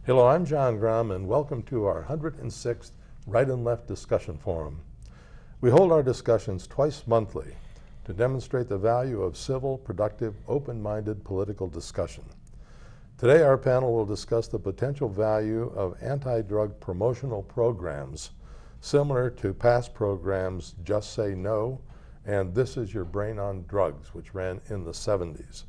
Hello, I'm John Grom, and welcome to our 106th Right and Left Discussion Forum. We hold our discussions twice monthly to demonstrate the value of civil, productive, open-minded political discussion. Today, our panel will discuss the potential value of anti-drug promotional programs similar to past programs Just Say No and This Is Your Brain on Drugs, which ran in the 70s.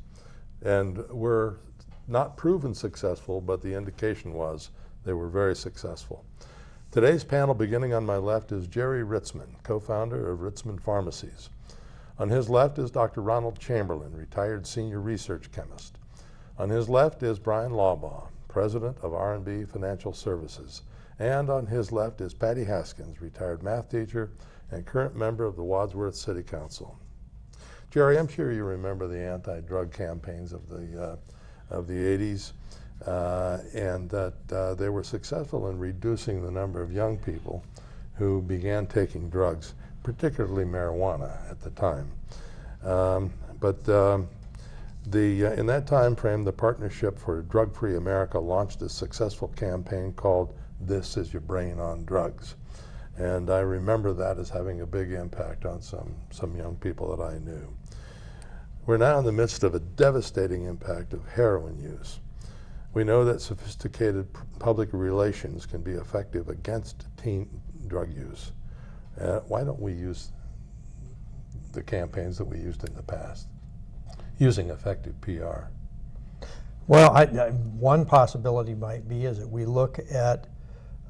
And were not proven successful, but the indication was they were very successful. Today's panel, beginning on my left, is Jerry Ritzman, co-founder of Ritzman Pharmacies. On his left is Dr. Ronald Chamberlin, retired senior research chemist. On his left is Bryan Laubaugh, president of R&B Financial Services. And on his left is Patty Haskins, retired math teacher and current member of the Wadsworth City Council. Jerry, I'm sure you remember the anti-drug campaigns of the 80s, and that they were successful in reducing the number of young people who began taking drugs, particularly marijuana at the time. In that time frame, the Partnership for Drug-Free America launched a successful campaign called This Is Your Brain on Drugs. And I remember that as having a big impact on some young people that I knew. We're now in the midst of a devastating impact of heroin use. We know that sophisticated public relations can be effective against teen drug use. Why don't we use the campaigns that we used in the past, using effective PR? Well, one possibility might be is that we look at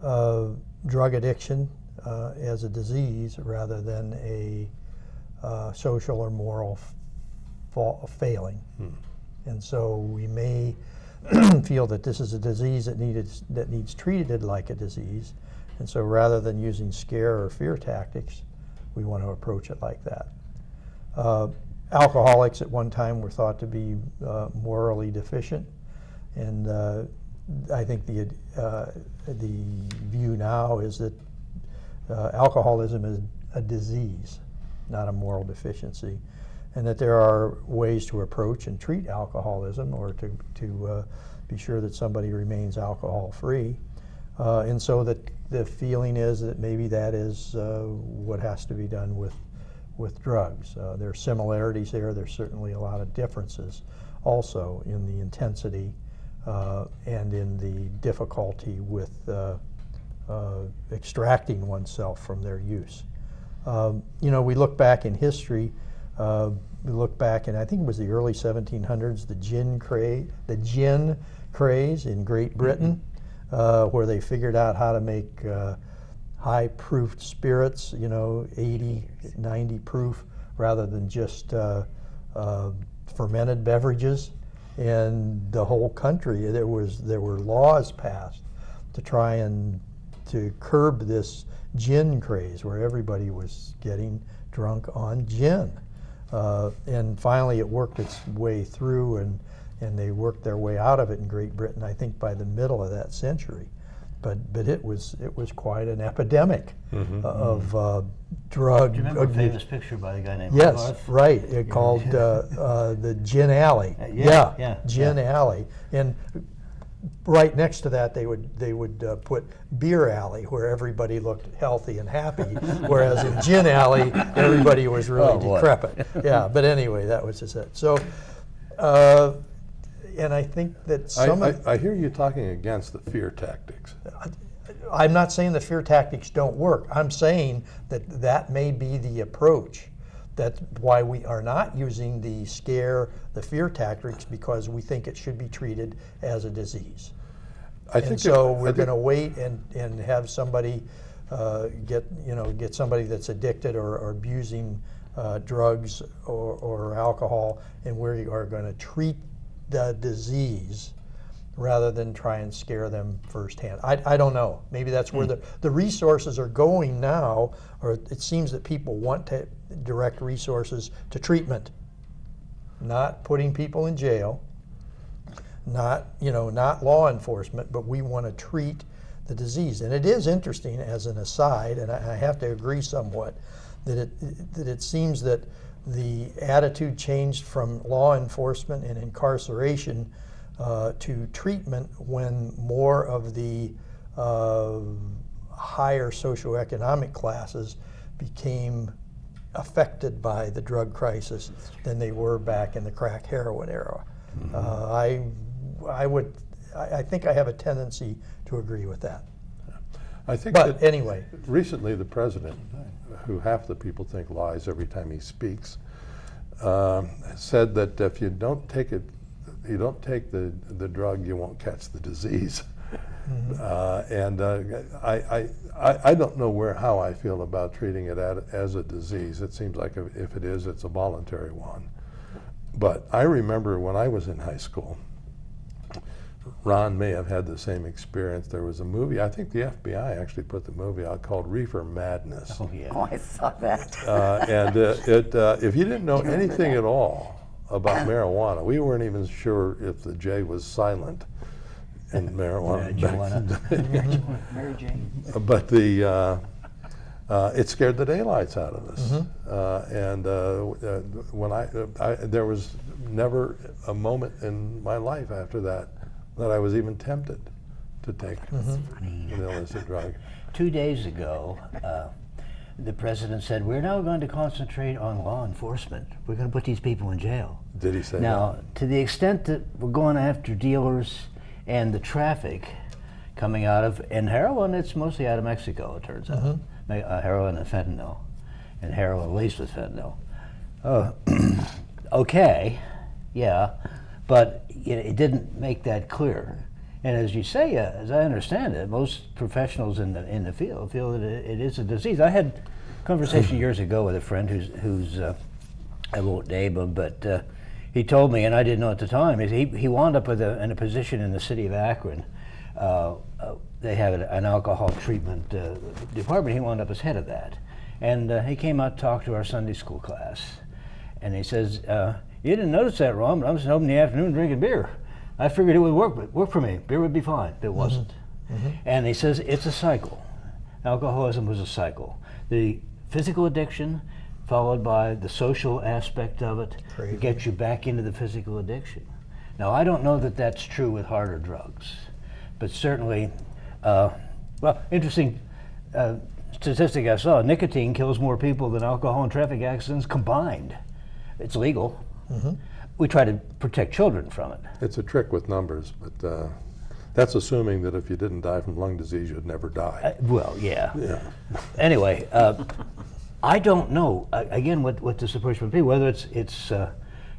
drug addiction as a disease rather than a social or moral failing. And so we may feel that this is a disease that needs treated like a disease. And so rather than using scare or fear tactics, we want to approach it like that. Alcoholics at one time were thought to be morally deficient. And I think the view now is that alcoholism is a disease, not a moral deficiency, and that there are ways to approach and treat alcoholism or to be sure that somebody remains alcohol-free. And so that the feeling is that maybe that is what has to be done with drugs. There are similarities there. There's certainly a lot of differences also in the intensity and in the difficulty with extracting oneself from their use. We look back in history. We look back, and I think it was the early 1700s, the gin craze in Great Britain, where they figured out how to make high-proof spirits, 80, 90 proof, rather than just fermented beverages. And the whole country, there were laws passed to try and to curb this gin craze, where everybody was getting drunk on gin. And finally it worked its way through, and they worked their way out of it in Great Britain, I think, by the middle of that century. But it was quite an epidemic of drug. Do you remember a famous picture by a guy named Yes, Hogarth? right. Called the Gin Alley. Gin Alley. And right next to that, they would put Beer Alley, where everybody looked healthy and happy, whereas in Gin Alley, everybody was really decrepit. Yeah, but anyway, that was just it. So, and I think that I hear you talking against the fear tactics. I'm not saying the fear tactics don't work. I'm saying that may be the approach. That's why we are not using the fear tactics, because we think it should be treated as a disease. We're going to wait and have somebody get somebody that's addicted or abusing drugs or alcohol, and we are going to treat the disease rather than try and scare them firsthand. I don't know. Maybe that's where the resources are going now, or it seems that people want to direct resources to treatment, not putting people in jail, not law enforcement, but we want to treat the disease. And it is interesting, as an aside, and I have to agree somewhat, that it seems that the attitude changed from law enforcement and incarceration to treatment when more of the higher socioeconomic classes became affected by the drug crisis than they were back in the crack heroin era. I think I have a tendency to agree with that. I think But that anyway, recently the president, who half the people think lies every time he speaks, said that if you don't take the drug, you won't catch the disease. I don't know how I feel about treating it as a disease. It seems like if it is, it's a voluntary one. But I remember when I was in high school, Ron may have had the same experience. There was a movie, I think the FBI actually put the movie out, called Reefer Madness. Oh, yeah. Oh, I saw that. If you didn't know anything at all about marijuana, we weren't even sure if the J was silent in marijuana. Mary Jane. But it scared the daylights out of us. When there was never a moment in my life after that I was even tempted to take an illicit drug. 2 days ago, the president said, we're now going to concentrate on law enforcement. We're going to put these people in jail. Did he say Now, that? to the extent that we're going after dealers and the traffic coming out of, and heroin, it's mostly out of Mexico, it turns out. Heroin and fentanyl, and heroin laced with fentanyl. Okay, yeah, but it didn't make that clear. And as you say, as I understand it, most professionals in the field feel that it is a disease. I had a conversation years ago with a friend who's I won't name him, but he told me, and I didn't know at the time, he wound up in a position in the city of Akron. They have an alcohol treatment department. He wound up as head of that. And he came out to talk to our Sunday school class. And he says, you didn't notice that, Ron, but I'm sitting home in the afternoon drinking beer. I figured it would work for me. Beer would be fine. It wasn't. And he says it's a cycle. Alcoholism was a cycle. The physical addiction followed by the social aspect of it gets you back into the physical addiction. Now, I don't know that that's true with harder drugs, but certainly, well, interesting statistic I saw, nicotine kills more people than alcohol and traffic accidents combined. It's legal. We try to protect children from it. It's a trick with numbers, but that's assuming that if you didn't die from lung disease, you'd never die. Well, yeah. Anyway, I don't know, again, what this approach would be, whether it's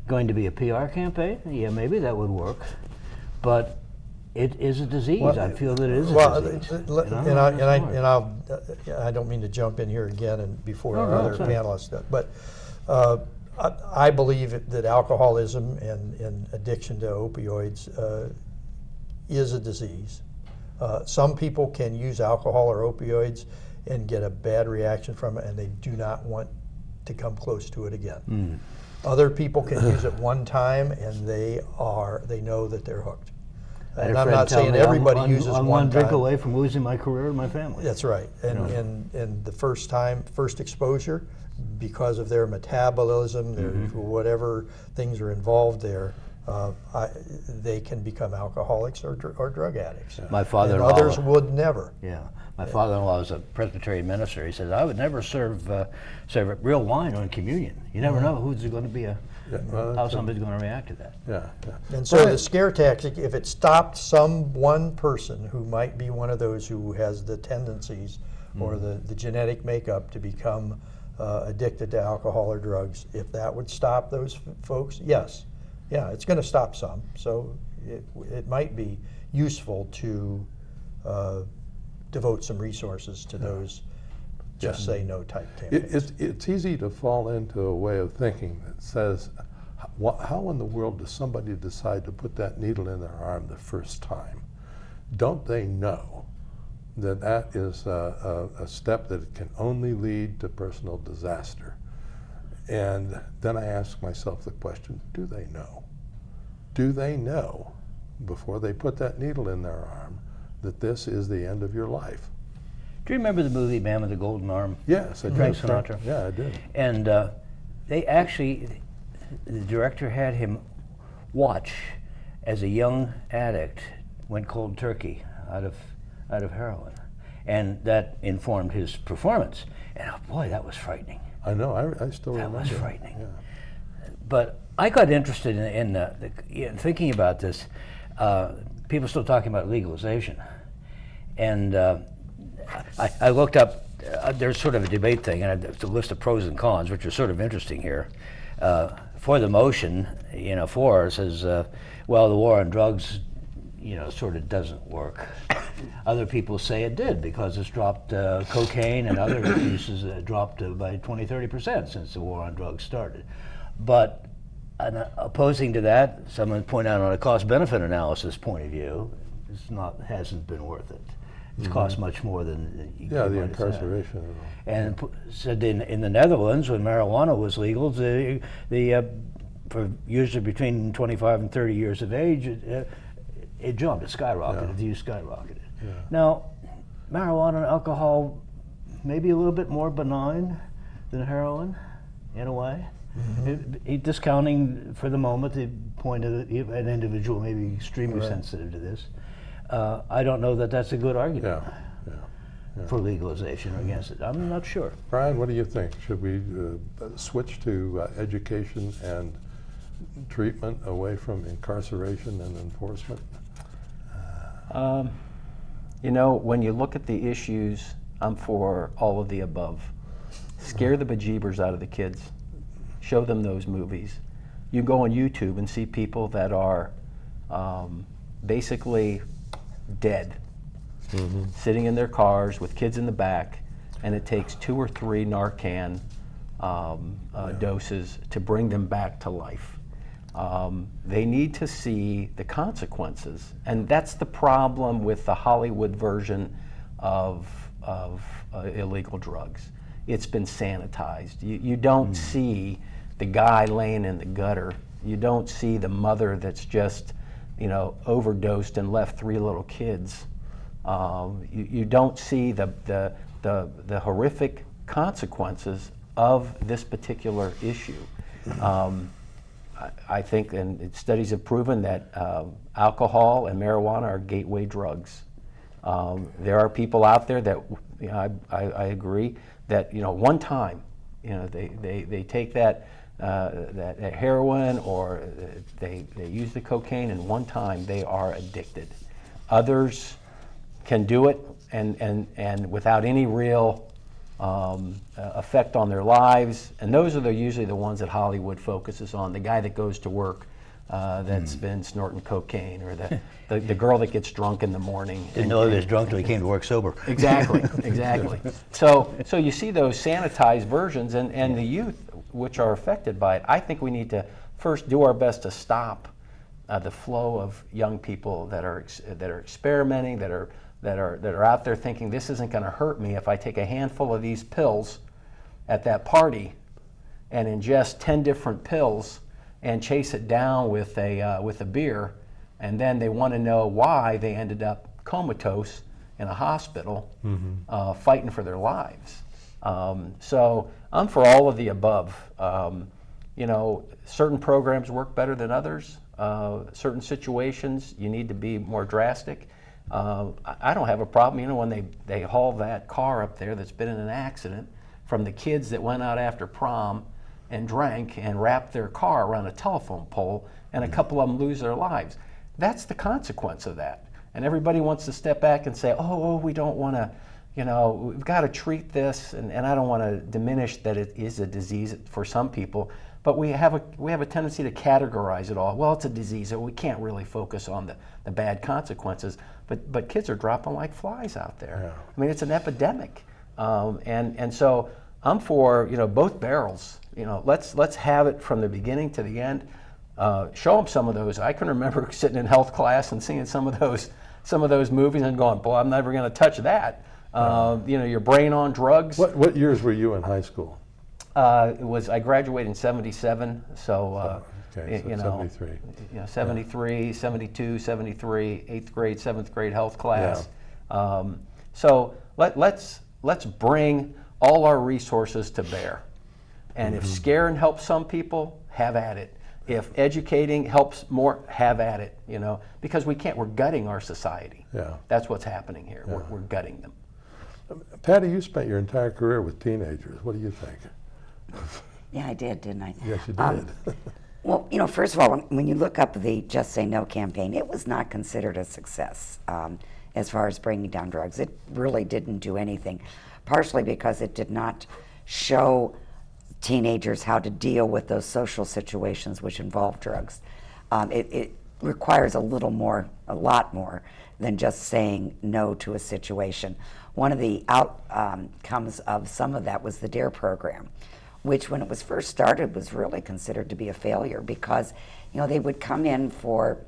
going to be a PR campaign, yeah, maybe that would work, but it is a disease. Well, I feel that it is a disease. I don't mean to jump in here again and before No, our no, other sorry. panelists, but I believe that alcoholism and addiction to opioids is a disease. Some people can use alcohol or opioids and get a bad reaction from it, and they do not want to come close to it again. Other people can use it one time, and they know that they're hooked. I had And a I'm friend not tell saying me everybody I'm uses one one drink time. away from losing my career and my family. That's right, and the first exposure, because of their metabolism, their whatever things are involved there, they can become alcoholics or drug addicts. My And father-in-law. others would never. Yeah, my father-in-law was a Presbyterian minister. He says, I would never serve real wine on communion. You never know who's going to be how somebody's going to react to that. And so the scare tactic, if it stopped one person who might be one of those who has the tendencies or the genetic makeup to become addicted to alcohol or drugs, if that would stop those folks, yes. Yeah, it's going to stop some. So it might be useful to devote some resources to those just say no type campaigns. It's easy to fall into a way of thinking that says, how in the world does somebody decide to put that needle in their arm the first time? Don't they know that that is a step that can only lead to personal disaster? And then I ask myself the question, do they know? Do they know, before they put that needle in their arm, that this is the end of your life? Do you remember the movie Man with the Golden Arm? Yes, I did. Frank Sinatra? Yeah, I did. And they actually, the director had him watch as a young addict, went cold turkey out of heroin, and that informed his performance. And oh boy, that was frightening. I know. I still remember. That was frightening. Yeah. But I got interested in thinking about this. People still talking about legalization, and I looked up. There's sort of a debate thing, and it's a list of pros and cons, which are sort of interesting here. For the motion, for says, well, the war on drugs, sort of doesn't work. Other people say it did because it's dropped cocaine and other uses dropped by 20-30% since the war on drugs started. But opposing to that, someone pointed out on a cost-benefit analysis point of view, hasn't been worth it. It's cost much more than you the might incarceration. and said in the Netherlands, when marijuana was legal, for users between 25 and 30 years of age, it jumped, it skyrocketed, the use skyrocketed. Yeah. Now, marijuana and alcohol may be a little bit more benign than heroin, in a way. Discounting for the moment the point of an individual may be extremely sensitive to this. I don't know that that's a good argument for legalization or against it. I'm not sure. Bryan, what do you think? Should we switch to education and treatment away from incarceration and enforcement? When you look at the issues, I'm for all of the above. Scare the bejeebers out of the kids. Show them those movies. You go on YouTube and see people that are basically dead, sitting in their cars with kids in the back, and it takes 2 or 3 Narcan doses to bring them back to life. They need to see the consequences, and that's the problem with the Hollywood version of illegal drugs. It's been sanitized. You don't see the guy laying in the gutter. You don't see the mother that's just overdosed and left 3 little kids. You don't see the horrific consequences of this particular issue. I think, and studies have proven that alcohol and marijuana are gateway drugs. There are people out there that I agree that one time they take that heroin or they use the cocaine, and one time they are addicted. Others can do it and without any real effect on their lives, and those are usually the ones that Hollywood focuses on. The guy that goes to work that's been snorting cocaine, or the girl that gets drunk in the morning. Didn't know he was drunk till he came to work sober. Exactly. So you see those sanitized versions, and the youth which are affected by it. I think we need to first do our best to stop the flow of young people that are experimenting, that are out there thinking this isn't going to hurt me if I take a handful of these pills at that party and ingest 10 different pills and chase it down with a beer, and then they want to know why they ended up comatose in a hospital fighting for their lives. So I'm for all of the above. Certain programs work better than others. Certain situations you need to be more drastic. I don't have a problem, when they haul that car up there that's been in an accident from the kids that went out after prom and drank and wrapped their car around a telephone pole, and a couple of them lose their lives. That's the consequence of that. And everybody wants to step back and say, oh, we don't want to, we've got to treat this, and I don't want to diminish that it is a disease for some people, but we have a tendency to categorize it all. Well, it's a disease, so we can't really focus on the bad consequences. But kids are dropping like flies out there. Yeah. I mean, it's an epidemic, and so I'm for both barrels. Let's have it from the beginning to the end. Show them some of those. I can remember sitting in health class and seeing some of those movies and going, boy, I'm never going to touch that. Your brain on drugs. What years were you in high school? I graduated in let's 73. 73, 72, 73, 8th grade, 7th grade health class. Yeah. So let's bring all our resources to bear. And if scare and help some people, have at it. If educating helps more, have at it, you know, because we're gutting our society. Yeah. That's what's happening here. We're gutting them. Patty, you spent your entire career with teenagers. What do you think? Yeah, I did, didn't I? Yes, you did. Well, you know, first of all, when you look up the Just Say No campaign, it was not considered a success as far as bringing down drugs. It really didn't do anything, partially because it did not show teenagers how to deal with those social situations which involve drugs. It requires a lot more than just saying no to a situation. One of the outcomes of some of that was the DARE program, which when it was first started was really considered to be a failure because, you know, they would come in for,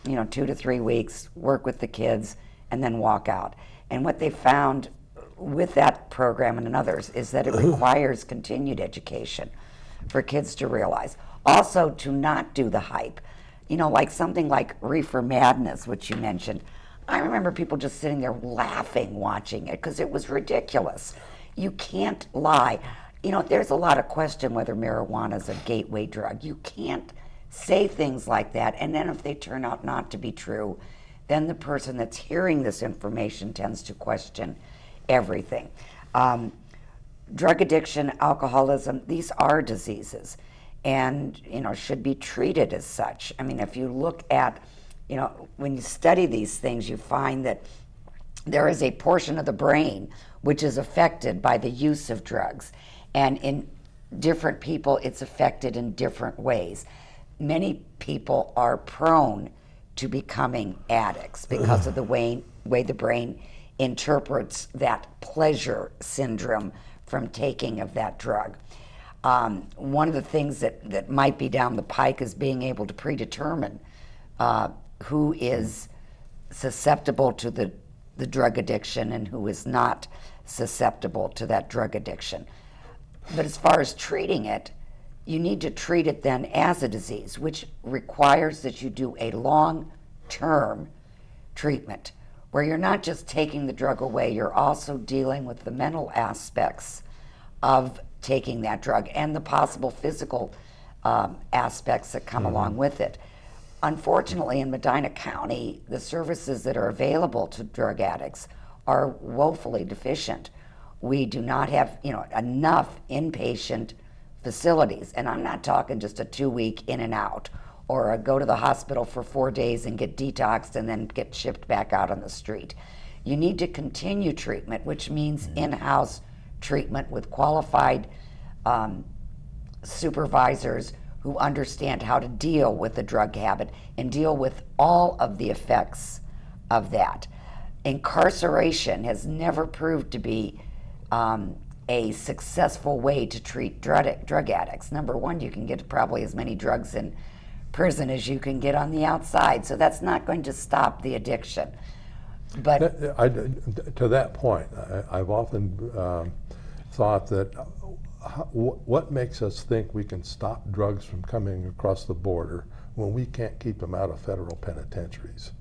you know, 2 to 3 weeks, work with the kids, and then walk out. And what they found with that program and others is that it requires continued education for kids to realize. Also, to not do the hype. You know, like something like Reefer Madness, which you mentioned. I remember people just sitting there laughing watching it because it was ridiculous. You can't lie. You know, there's a lot of question whether marijuana is a gateway drug. You can't say things like that, and then if they turn out not to be true, then the person that's hearing this information tends to question everything. Drug addiction, alcoholism, these are diseases and, you know, should be treated as such. I mean, if you look at, you know, when you study these things, you find that there is a portion of the brain which is affected by the use of drugs. And in different people, it's affected in different ways. Many people are prone to becoming addicts because of the way the brain interprets that pleasure syndrome from taking of that drug. One of the things that might be down the pike is being able to predetermine who is susceptible to the drug addiction and who is not susceptible to that drug addiction. But as far as treating it, you need to treat it then as a disease, which requires that you do a long-term treatment where you're not just taking the drug away, you're also dealing with the mental aspects of taking that drug and the possible physical aspects that come along with it. Unfortunately, in Medina County, the services that are available to drug addicts are woefully deficient. We do not have, you know, enough inpatient facilities, and I'm not talking just a 2-week in and out, or a go to the hospital for 4 days and get detoxed and then get shipped back out on the street. You need to continue treatment, which means in-house treatment with qualified supervisors who understand how to deal with the drug habit and deal with all of the effects of that. Incarceration has never proved to be a successful way to treat drug addicts. Number one, you can get probably as many drugs in prison as you can get on the outside, so that's not going to stop the addiction. But to that point, I've often thought that what makes us think we can stop drugs from coming across the border when we can't keep them out of federal penitentiaries?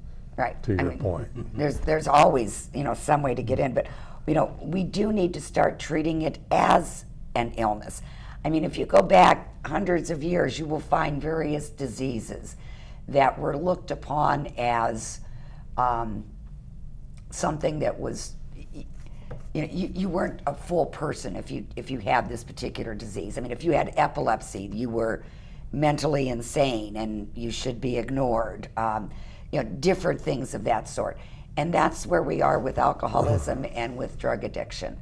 right. To your point. There's always, you know, some way to get in, but you know, we do need to start treating it as an illness. I mean, if you go back hundreds of years, you will find various diseases that were looked upon as something that was, you know, you weren't a full person if you had this particular disease. I mean, if you had epilepsy, you were mentally insane and you should be ignored. You know, different things of that sort. And that's where we are with alcoholism and with drug addiction.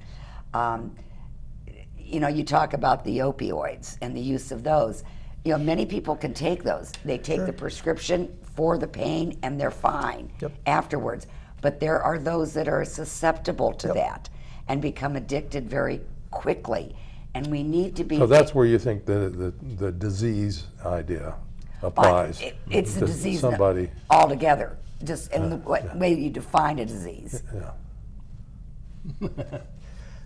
You know, you talk about the opioids and the use of those. You know, many people can take those. They take the prescription for the pain and they're fine afterwards. But there are those that are susceptible to that and become addicted very quickly. And we need to be... So that's where you think the disease idea applies. It's a disease somebody altogether, just in the way you define a disease.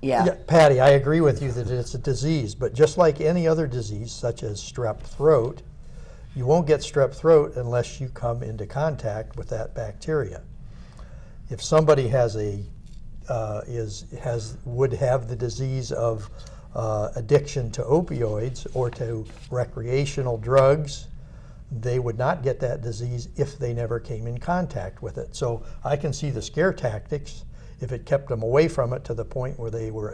Yeah, Patty, I agree with you that it's a disease, but just like any other disease, such as strep throat, you won't get strep throat unless you come into contact with that bacteria. If somebody has would have the disease of addiction to opioids or to recreational drugs, they would not get that disease if they never came in contact with it. So I can see the scare tactics if it kept them away from it to the point where they were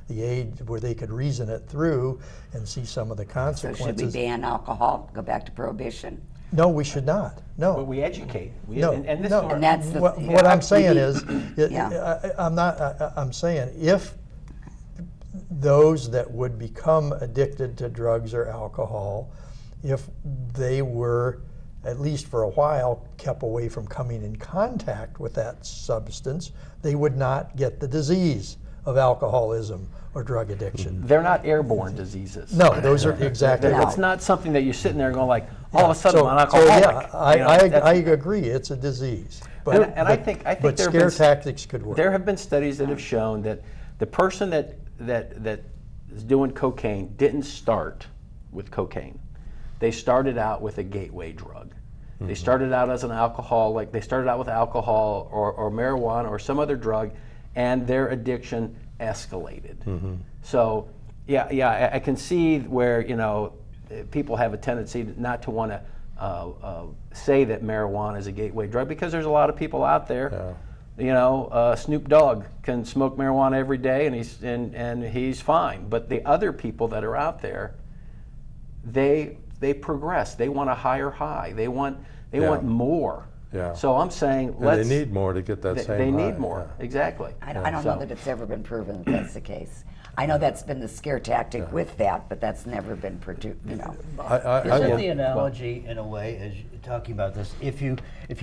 the age where they could reason it through and see some of the So consequences. should we ban alcohol, go back to prohibition? No, we should not. No. But we educate. No, and this no. is where- And that's the- what, yeah, what I'm we saying need- is, Yeah. I'm saying if those that would become addicted to drugs or alcohol, if they were, at least for a while, kept away from coming in contact with that substance, they would not get the disease of alcoholism or drug addiction. they're not airborne diseases. No, those are exactly No. right. It's not something that you're sitting there going like, all of a sudden So- I'm an so, alcoholic. yeah, You know, I that's- agree, it's a disease. But, And I think but there have scare been- tactics could work. There have been studies that have shown that the person that is doing cocaine didn't start with cocaine. They started out with a gateway drug. They started out as an alcoholic. They started out with alcohol or marijuana or some other drug, and their addiction escalated. So, yeah, I can see where people have a tendency not to want to say that marijuana is a gateway drug because there's a lot of people out there. Snoop Dogg can smoke marijuana every day and he's fine. But the other people that are out there, they progress. They want a higher high. They want more. Yeah. So I'm saying And let's. they need more to get that same They high, need more. yeah. Exactly. I don't know So- that it's ever been proven that that's the case. I know that's been the scare tactic with that, but that's never been produced, Isn't the analogy, in a way, as you're talking about this, if you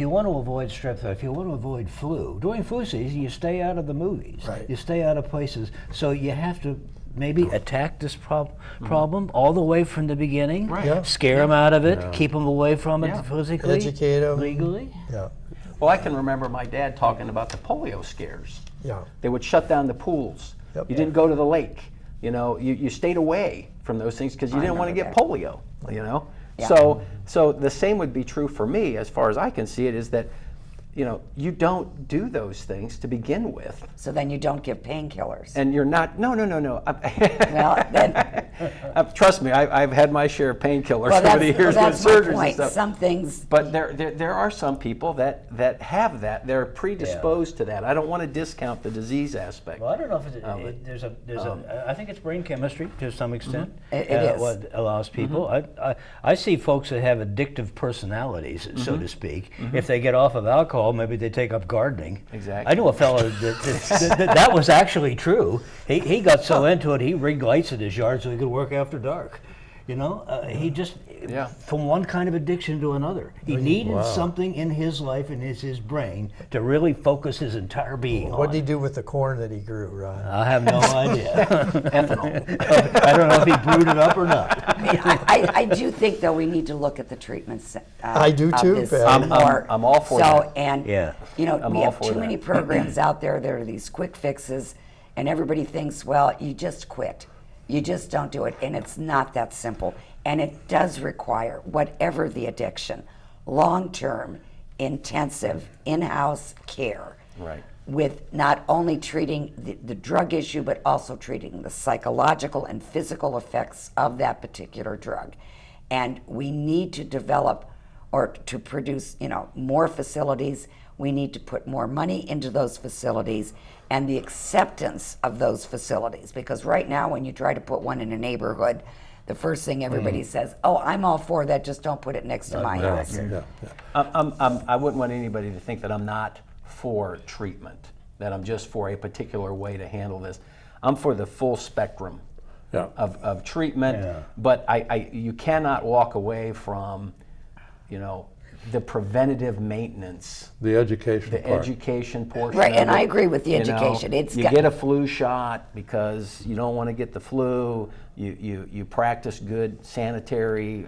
want to avoid strep throat, if you want to avoid flu, during flu season, you stay out of the movies. Right. You stay out of places. So you have to maybe attack this problem all the way from the beginning. Right. Yeah. Scare them out of it, Yeah. keep them away from it Yeah. physically, Educate 'em. legally. Yeah, Well, I can remember my dad talking about the polio scares. yeah. They would shut down the pools. Yep. You didn't go to the lake. You stayed away from those things because you didn't want to get remember polio. Yeah. So the same would be true for me, as far as I can see it, is that you don't do those things to begin with, So then you don't give painkillers. and you're not. No. Well, then, Trust me, I've had my share of painkillers well, over the years with that's my surgeries and point. stuff. Some things, But there are some people that have that. They're predisposed to that. I don't want to discount the disease aspect. Well, I don't know if there's I think it's brain chemistry to some extent. It is. What allows people. I see folks that have addictive personalities, so to speak. If they get off of alcohol, maybe they take up gardening. Exactly. I knew a fellow that was actually true. He got so into it, he rigged lights in his yard so he could work after dark. He just, Yeah. from one kind of addiction to another. He needed something in his life and his brain to really focus his entire being What on. did he do with the corn that he grew, Ron? I have no idea. Ethanol. I don't know if he brewed it up or not. I do think, though, we need to look at the treatments. I do of too, this Pat. more. I'm all for so, that. And, Yeah. I'm we all have for too that. many programs out there. There are these quick fixes, and everybody thinks, well, you just quit. You just don't do it, and it's not that simple. And it does require, whatever the addiction, long-term, intensive, in-house care. Right. With not only treating the drug issue, but also treating the psychological and physical effects of that particular drug. And we need to develop or to produce, more facilities. We need to put more money into those facilities and the acceptance of those facilities. Because right now, when you try to put one in a neighborhood, the first thing everybody says, oh, I'm all for that, just don't put it next to my house. I wouldn't want anybody to think that I'm not for treatment, that I'm just for a particular way to handle this. I'm for the full spectrum of treatment, but you cannot walk away from, the preventative maintenance, The education the part. education portion. Right, of and it. I agree with the You know, education. you get a flu shot because you don't want to get the flu. You practice good sanitary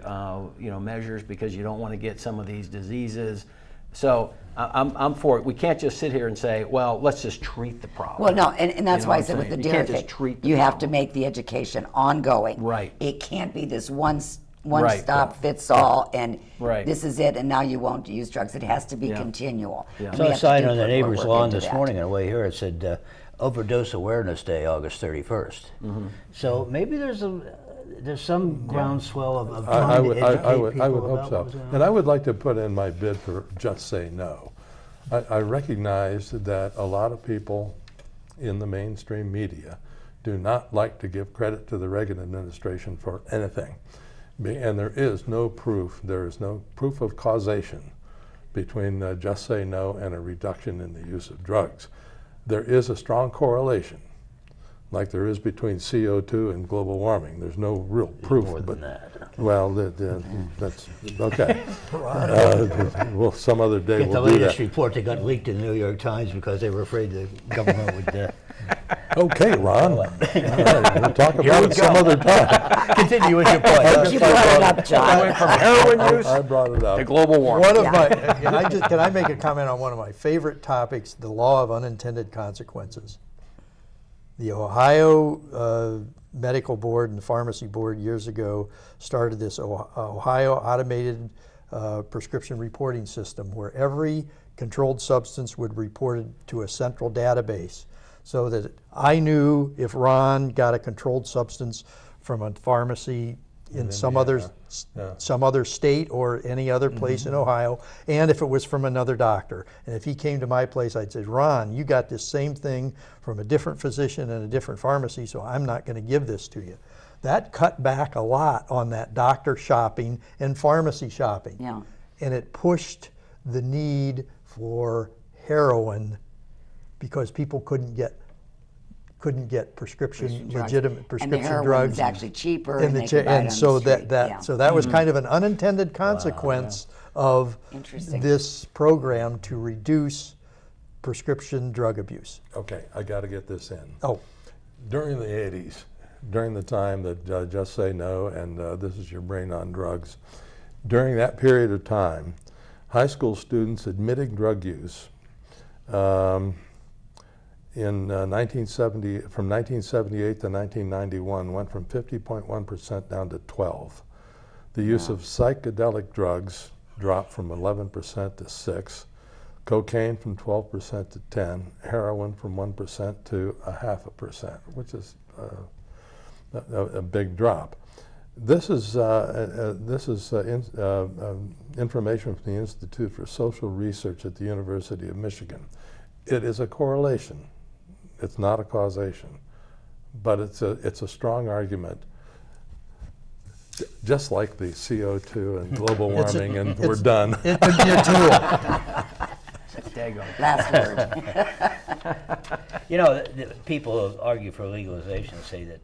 measures because you don't want to get some of these diseases. So I'm for it. We can't just sit here and say, well, let's just treat the problem. Well, no, and that's You know why I what said I'm with the saying? You dairy can't just thing, treat the you have to problem. make the education ongoing. Right. It can't be this one Right. stop fits all, and Right. this is it, and now you won't use drugs. It has to be Yeah. continual. Yeah. And So we a have to sign do on the put more neighbor's work lawn into this that. morning on the way here, it said Overdose Awareness Day, August 31st. So maybe there's there's some groundswell of I trying would, to educate I would people hope about so. what's going on. And I would like to put in my bid for Just Say No. I recognize that a lot of people in the mainstream media do not like to give credit to the Reagan administration for anything. And there is no proof of causation between Just Say No and a reduction in the use of drugs. There is a strong correlation, like there is between CO2 and global warming. There's no real proof. More but than that. well, that's okay. Well, some other day Get the we'll do latest that. report that got leaked in the New York Times because they were afraid the government would Okay, Ron. All right, we'll talk about it some other time. continue with your point. You brought it up, John. From heroin use I brought it up. to global warming. One of my, can I make a comment on one of my favorite topics, the law of unintended consequences? The Ohio Medical Board and the Pharmacy Board years ago started this Ohio automated prescription reporting system where every controlled substance would report it to a central database so that I knew if Ron got a controlled substance from a pharmacy in some other state or any other place in Ohio, and if it was from another doctor. And if he came to my place, I'd say, Ron, you got this same thing from a different physician and a different pharmacy, so I'm not going to give this to you. That cut back a lot on that doctor shopping and pharmacy shopping. Yeah. And it pushed the need for heroin because people couldn't get legitimate prescription and the heroin drugs. was actually cheaper, And, and they could buy it on so the street. that was kind of an unintended consequence of Interesting. this program to reduce prescription drug abuse. Okay, I got to get this in. Oh, During the 80s, during the time that Just Say No and This Is Your Brain on Drugs, during that period of time, high school students admitting drug use in 1970, from 1978 to 1991, went from 50.1% down to 12. The use of psychedelic drugs dropped from 11% to 6%, cocaine from 12% to 10%, heroin from 1% to 0.5%, which is a big drop. This is information from the Institute for Social Research at the University of Michigan. It is a correlation. It's not a causation, but it's a strong argument. Just like the CO2 and global warming, and we're done. it could be a tool. Daggone. Last word. You know, people who argue for legalization say that